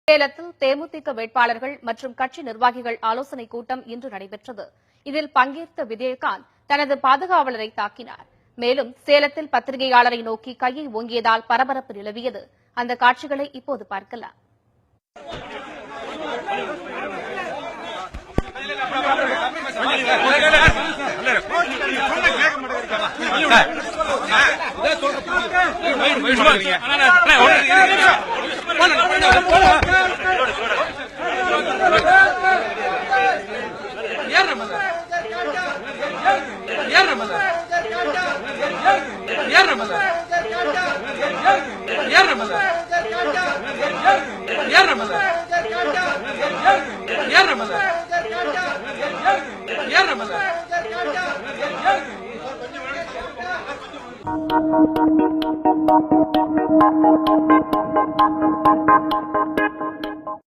சேலத்தில் தேமுதிக வேட்பாளர்கள் மற்றும் கட்சி நிர்வாகிகள் ஆலோசனைக் கூட்டம் இன்று நடைபெற்றது. இதில் பங்கேற்ற விஜயகாந்த் தனது பாதுகாவலரை தாக்கினார். மேலும் சேலத்தில் பத்திரிகையாளரை நோக்கி கையை ஓங்கியதால் பரபரப்பு நிலவியது. அந்த காட்சிகளை இப்போது பார்க்கலாம். Thank you.